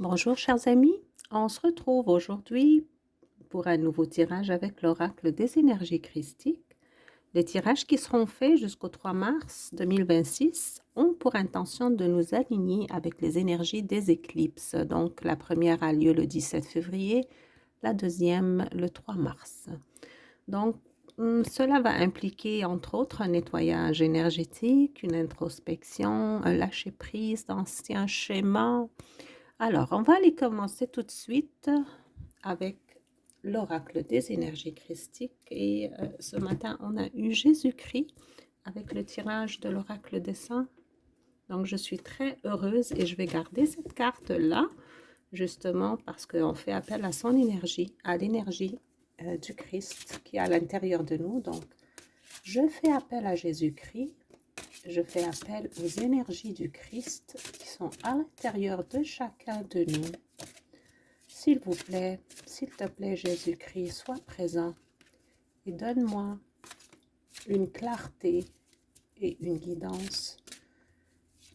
Bonjour chers amis, on se retrouve aujourd'hui pour un nouveau tirage avec l'oracle des énergies christiques. Les tirages qui seront faits jusqu'au 3 mars 2026 ont pour intention de nous aligner avec les énergies des éclipses. Donc la première a lieu le 17 février, la deuxième le 3 mars. Donc cela va impliquer entre autres un nettoyage énergétique, une introspection, un lâcher-prise d'anciens schémas. Alors, on va aller commencer tout de suite avec l'oracle des énergies christiques. Et ce matin, on a eu Jésus-Christ avec le tirage de l'oracle des saints. Donc, je suis très heureuse et je vais garder cette carte-là, justement parce qu'on fait appel à son énergie, à l'énergie du Christ qui est à l'intérieur de nous. Donc, je fais appel à Jésus-Christ. Je fais appel aux énergies du Christ qui sont à l'intérieur de chacun de nous. S'il vous plaît, s'il te plaît, Jésus-Christ, sois présent et donne-moi une clarté et une guidance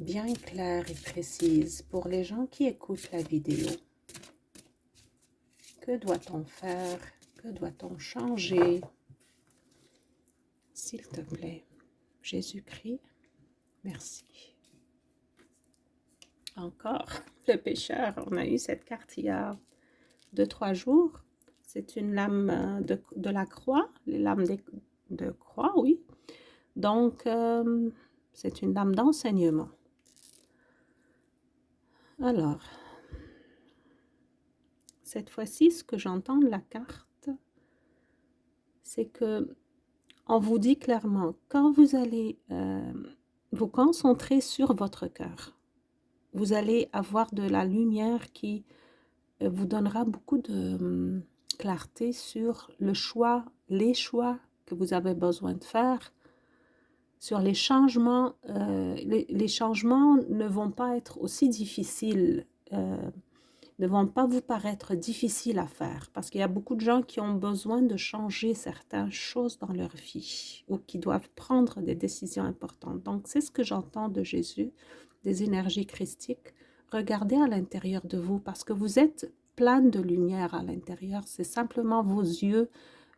bien claire et précise pour les gens qui écoutent la vidéo. Que doit-on faire? Que doit-on changer? S'il te plaît, Jésus-Christ, merci. Encore, le pécheur, on a eu cette carte il y a 2-3 jours. C'est une lame de la croix, les lames de croix, oui. Donc, c'est une lame d'enseignement. Alors, cette fois-ci, ce que j'entends de la carte, c'est que on vous dit clairement, quand vous allez vous concentrer sur votre cœur, vous allez avoir de la lumière qui vous donnera beaucoup de clarté sur le choix, les choix que vous avez besoin de faire, sur les changements. Les changements ne vont pas être aussi difficiles, ne vont pas vous paraître difficiles à faire, parce qu'il y a beaucoup de gens qui ont besoin de changer certaines choses dans leur vie, ou qui doivent prendre des décisions importantes. Donc, c'est ce que j'entends de Jésus, des énergies christiques. Regardez à l'intérieur de vous, parce que vous êtes plein de lumière à l'intérieur. C'est simplement vos yeux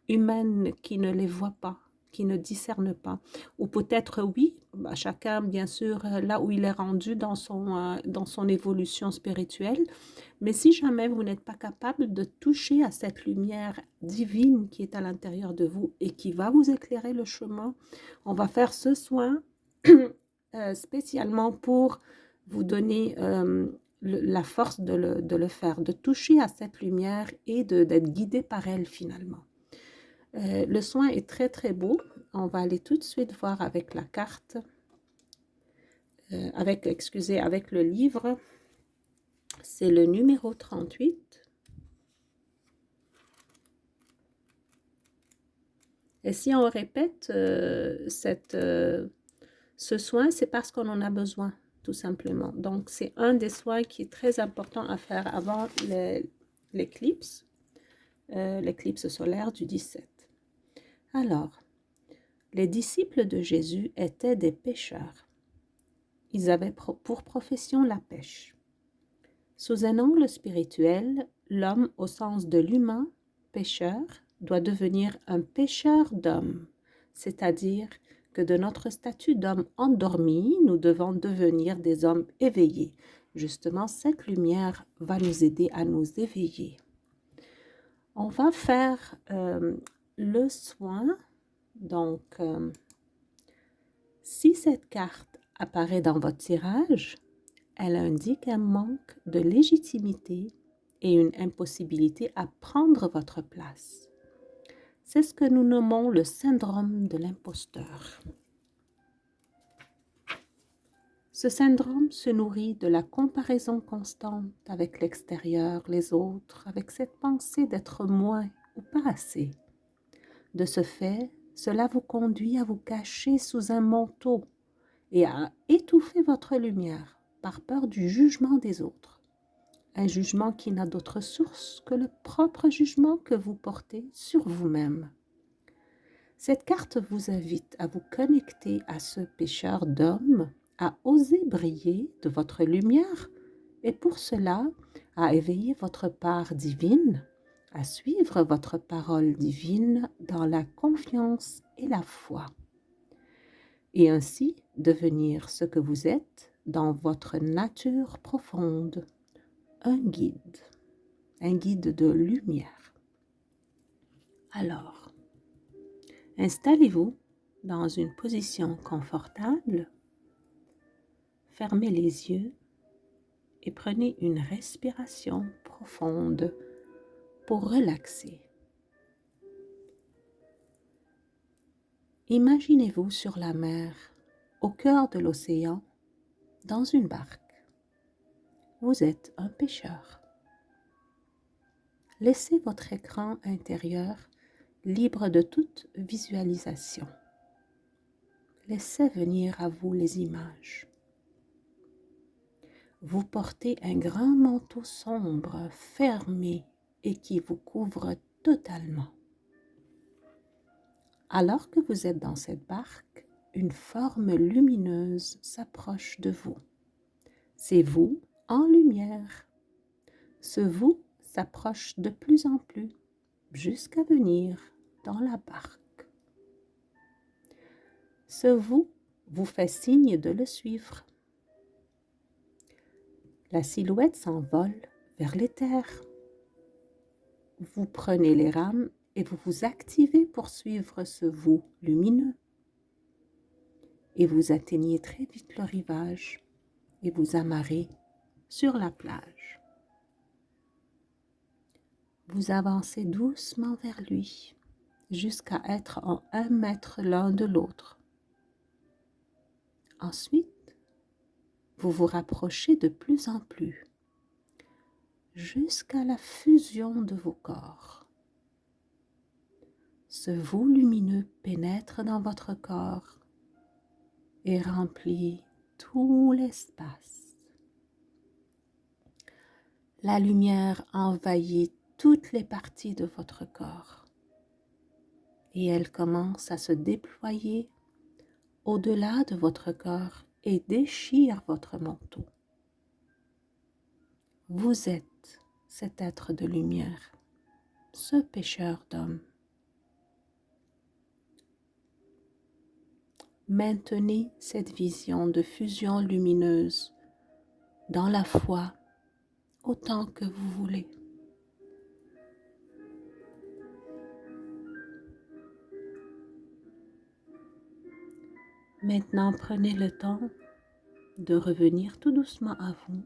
humains qui ne les voient pas, qui ne discernent pas. Ou peut-être oui, chacun bien sûr là où il est rendu dans son évolution spirituelle. Mais si jamais vous n'êtes pas capable de toucher à cette lumière divine qui est à l'intérieur de vous et qui va vous éclairer le chemin, on va faire ce soin spécialement pour vous donner la force de le faire, de toucher à cette lumière et d'être guidé par elle finalement. Le soin est très très beau. On va aller tout de suite voir avec la carte, avec le livre. C'est le numéro 38. Et si on répète ce soin, c'est parce qu'on en a besoin, tout simplement. Donc, c'est un des soins qui est très important à faire avant l'éclipse solaire du 17. Alors, les disciples de Jésus étaient des pêcheurs. Ils avaient pour profession la pêche. Sous un angle spirituel, l'homme, au sens de l'humain, pêcheur, doit devenir un pêcheur d'hommes, c'est-à-dire que de notre statut d'homme endormi, nous devons devenir des hommes éveillés. Justement, cette lumière va nous aider à nous éveiller. On va faire le soin. Donc, si cette carte apparaît dans votre tirage, elle indique un manque de légitimité et une impossibilité à prendre votre place. C'est ce que nous nommons le syndrome de l'imposteur. Ce syndrome se nourrit de la comparaison constante avec l'extérieur, les autres, avec cette pensée d'être moins ou pas assez. De ce fait, cela vous conduit à vous cacher sous un manteau et à étouffer votre lumière par peur du jugement des autres. Un jugement qui n'a d'autre source que le propre jugement que vous portez sur vous-même. Cette carte vous invite à vous connecter à ce pêcheur d'hommes, à oser briller de votre lumière Et pour cela, à éveiller votre part divine, à suivre votre parole divine dans la confiance et la foi, et ainsi devenir ce que vous êtes dans votre nature profonde, un guide de lumière. Alors, installez-vous dans une position confortable, fermez les yeux et prenez une respiration profonde pour relaxer. Imaginez-vous sur la mer, au cœur de l'océan, dans une barque. Vous êtes un pêcheur. Laissez votre écran intérieur libre de toute visualisation. Laissez venir à vous les images. Vous portez un grand manteau sombre, fermé et qui vous couvre totalement. Alors que vous êtes dans cette barque, une forme lumineuse s'approche de vous. C'est vous en lumière. Ce vous s'approche de plus en plus jusqu'à venir dans la barque. Ce vous vous fait signe de le suivre. La silhouette s'envole vers l'éther. Vous prenez les rames et vous vous activez pour suivre ce vous lumineux. Et vous atteignez très vite le rivage et vous amarrez sur la plage. Vous avancez doucement vers lui jusqu'à être en 1 mètre l'un de l'autre. Ensuite, vous vous rapprochez de plus en plus jusqu'à la fusion de vos corps. Ce vous lumineux pénètre dans votre corps et remplit tout l'espace. La lumière envahit toutes les parties de votre corps et elle commence à se déployer au-delà de votre corps et déchire votre manteau. Vous êtes cet être de lumière, ce pêcheur d'hommes. Maintenez cette vision de fusion lumineuse dans la foi autant que vous voulez. Maintenant, prenez le temps de revenir tout doucement à vous.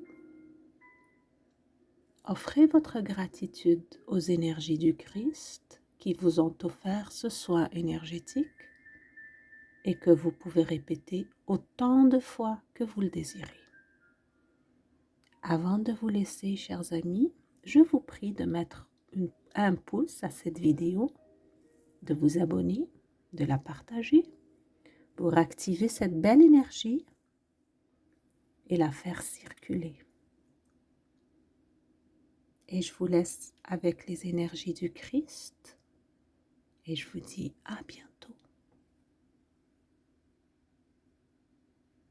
Offrez votre gratitude aux énergies du Christ qui vous ont offert ce soin énergétique et que vous pouvez répéter autant de fois que vous le désirez. Avant de vous laisser, chers amis, je vous prie de mettre un pouce à cette vidéo, de vous abonner, de la partager pour activer cette belle énergie et la faire circuler. Et je vous laisse avec les énergies du Christ et je vous dis à bientôt.